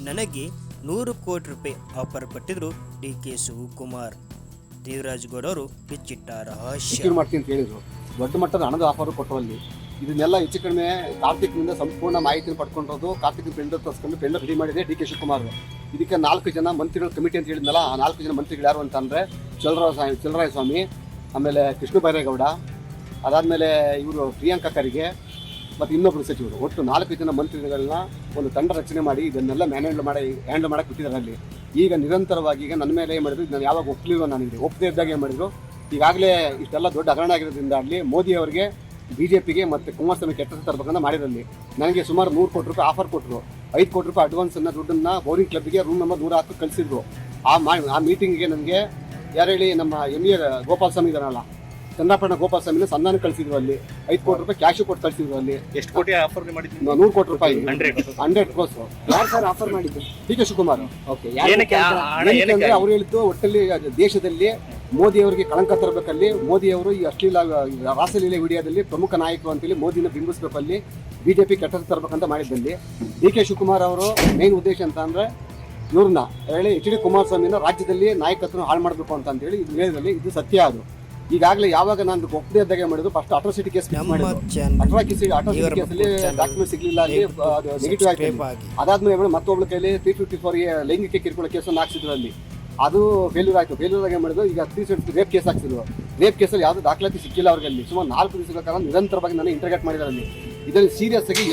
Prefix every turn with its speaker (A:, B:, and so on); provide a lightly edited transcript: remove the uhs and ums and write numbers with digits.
A: ನನಗೆ 100 ಕೋಟಿ ರೂಪಾಯಿ ಆಫರ್ ಕೊಟ್ಟಿದ್ರು ಡಿ ಕೆ ಶಿವಕುಮಾರ್. ದೇವರಾಜ್ ಗೌಡ ಅವರು ಬಿಚ್ಚಿಟ್ಟ ರಹಸ್ಯ
B: ಮಾಡ್ತೀನಿ ಅಂತ ಹೇಳಿದ್ರು. ದೊಡ್ಡ ಮಟ್ಟದ ಹಣದ ಆಫರ್ ಕೊಟ್ಟರಲ್ಲಿ ಇದನ್ನೆಲ್ಲ ಹೆಚ್ಚು ಕಡಿಮೆ ಕಾರ್ತಿಕ್ನಿಂದ ಸಂಪೂರ್ಣ ಮಾಹಿತಿಯನ್ನು ಪಡ್ಕೊಂಡಿರೋದು. ಕಾರ್ತಿಕ್ ಪೆಂಡರ್ ತರಿಸ್ಕೊಂಡು ಪೆಂಡರ್ ರೆಡಿ ಮಾಡಿದೆ ಡಿ ಕೆ ಶಿವಕುಮಾರ್. ಇದಕ್ಕೆ 4 ಜನ ಮಂತ್ರಿಗಳ ಕಮಿಟಿ ಅಂತ ಹೇಳಿದ್ನಲ್ಲ, ಆ 4 ಜನ ಮಂತ್ರಿಗಳು ಯಾರು ಅಂತಂದರೆ ಚಲರಾಯ ಸ್ವಾಮಿ, ಆಮೇಲೆ ಕೃಷ್ಣ ಬೈರೇಗೌಡ, ಅದಾದಮೇಲೆ ಇವರು ಪ್ರಿಯಾಂಕಾ ಖರ್ಗೆ ಮತ್ತು ಇನ್ನೊಬ್ಬರು ಸಚಿವರು. ಒಟ್ಟು 4 ಜನ ಮಂತ್ರಿಗಳನ್ನ ಒಂದು ತಂಡ ರಚನೆ ಮಾಡಿ ಇದನ್ನೆಲ್ಲ ಹ್ಯಾಂಡಲ್ ಮಾಡೋಕ್ಕೆ ಬಿಟ್ಟಿದ್ದಾರೆ. ಅಲ್ಲಿ ಈಗ ನಿರಂತರವಾಗಿ ಈಗ ನನ್ನ ಮೇಲೆ ಏನು ಮಾಡಿದ್ರು, ನಾನು ಯಾವಾಗ ಒಪ್ಪಲಿಲ್ಲ, ನನಗೆ ಒಪ್ಪದೇ ಇದ್ದಾಗ ಏನು ಮಾಡಿದ್ರು, ಈಗಾಗಲೇ ಇಷ್ಟೆಲ್ಲ ದೊಡ್ಡ ಹಗರಣ ಆಗಿರೋದ್ರಿಂದ ಅಲ್ಲಿ ಮೋದಿ ಅವರಿಗೆ BJPಗೆ ಮತ್ತು ಕುಮಾರಸ್ವಾಮಿ ಕೆಟ್ಟ ತರಬೇಕಂತ ಮಾಡಿರಲ್ಲಿ ನನಗೆ ಸುಮಾರು 100 ಕೋಟಿ ರೂಪಾಯಿ ಆಫರ್ ಕೊಟ್ಟರು. 5 ಕೋಟಿ ರೂಪಾಯಿ ಅಡ್ವಾನ್ಸನ್ನು ದುಡ್ಡನ್ನು ಬೌರಿಂಗ್ ಕ್ಲಬ್ಗೆ ರೂಮ್ ನಂಬರ್ 110 ಕಳಿಸಿದ್ರು. ಆ ಮೀಟಿಂಗಿಗೆ ನನಗೆ ಯಾರು ಹೇಳಿ, ನಮ್ಮ MA ಗೋಪಾಲ ಸ್ವಾಮಿ ಇದಾರಲ್ಲ, ಚಂದ್ರಾಪಟ್ಟಣ ಗೋಪಾಲ ಸ್ವಾಮಿನ ಸಂಧಾನ ಕಳಿಸಿದ್ರು. ಅಲ್ಲಿ 5 ಕೋಟಿ ರೂಪಾಯಿ ಕ್ಯಾಶ್ ಕೊಟ್ಟು ಕಳಿಸಿದ್ರು. ಅಲ್ಲಿ
C: ಎಷ್ಟು ಕೋಟಿ ಆಫರ್ ಮಾಡಿದ್ರು?
B: 100 ಕೋಟಿ ರೂಪಾಯಿ
C: 100
B: ಕ್ರೋಸ್. ಯಾರು ಸರ್ ಆಫರ್ ಮಾಡಿದ್ದು? D K Shivakumar.
C: ಏನಕ್ಕೆ
B: ಅವ್ರು ಹೇಳಿದ್ದು, ಒಟ್ಟಲ್ಲಿ ದೇಶದಲ್ಲಿ ಮೋದಿ ಅವರಿಗೆ ಕಳಂಕ ತರಬೇಕಲ್ಲಿ, ಮೋದಿ ಅವರು ಈ ಅಶ್ಲೀಲ ರಾಸಲೀಲೆ ವಿಡಿಯೋದಲ್ಲಿ ಪ್ರಮುಖ ನಾಯಕರು ಅಂತೇಳಿ ಮೋದಿನ ಬಿಂಬಿಸಬೇಕಲ್ಲಿ, BJP ಕೆಟ್ಟ ತರಬೇಕಂತ ಮಾಡಿದ್ದಲ್ಲಿ ಡಿ ಕೆ ಶಿವಕುಮಾರ್ ಅವರು ಮೇನ್ ಉದ್ದೇಶ ಅಂತ ಅಂದ್ರೆ ಇವ್ರನ್ನ ಹೇಳಿ HD ಕುಮಾರಸ್ವಾಮಿನ ರಾಜ್ಯದಲ್ಲಿ ನಾಯಕತ್ವ ಹಾಳು ಮಾಡಬೇಕು ಅಂತ ಹೇಳಿ ಇದು ಹೇಳಿದ್ರಲ್ಲಿ ಇದು ಸತ್ಯ. ಅದು ಈಗಾಗಲೇ ಯಾವಾಗ ನಾನು ಒಪ್ಪದೇ ಇದ್ದಾಗ ಮಾಡಿದ್ರು, ಫಸ್ಟ್ ಅಟ್ರಾಸಿಟಿ ಕೇಸ್ ಮಾಡಿದ್ರು. ಅಟ್ರಾಸಿಟಿ ಕೇಸಲ್ಲಿ ಡಾಕ್ಯುಮೆಂಟ್ ಸಿಗಲಿಲ್ಲ, ಅಲ್ಲಿ ನೆಗೆಟಿವ್ ಆಗಿ. ಅದಾದ್ಮೇಲೆ ಮತ್ತೊಬ್ಬಳ ಕೈಲಿ 354 ಲೈಂಗಿಕ ಕಿರುಕುಳ ಕೇಸನ್ನು ಹಾಕ್ಸಿದ್ರು. ಅಲ್ಲಿ ಅದು ಫೇಲ್ಯೂರ್ ಆಯಿತು. ಫೇಲ್ಯೂರ್ ಆಗಿ ಮಾಡಿದ್ರು. ಈಗ 370 ರೇಪ್ ಕೇಸ್ ಹಾಕ್ಸಿದ್ರು. ರೇಪ್ ಕೇಸಲ್ಲಿ ಯಾವುದು ದಾಖಲಾತಿ ಸಿಕ್ಕಿಲ್ಲ ಅವ್ರಿಗೆ. ಅಲ್ಲಿ ಸುಮಾರು 4 ದಿವಸಗಳ ಕಾಲ ನಿರಂತರವಾಗಿ ನಾನು ಇಂಟರ್ಗೇಟ್ ಮಾಡಿದ್ದಾರೆ. ಅಲ್ಲಿ ಇದರಲ್ಲಿ ಸೀರಿಯಸ್ ಆಗಿ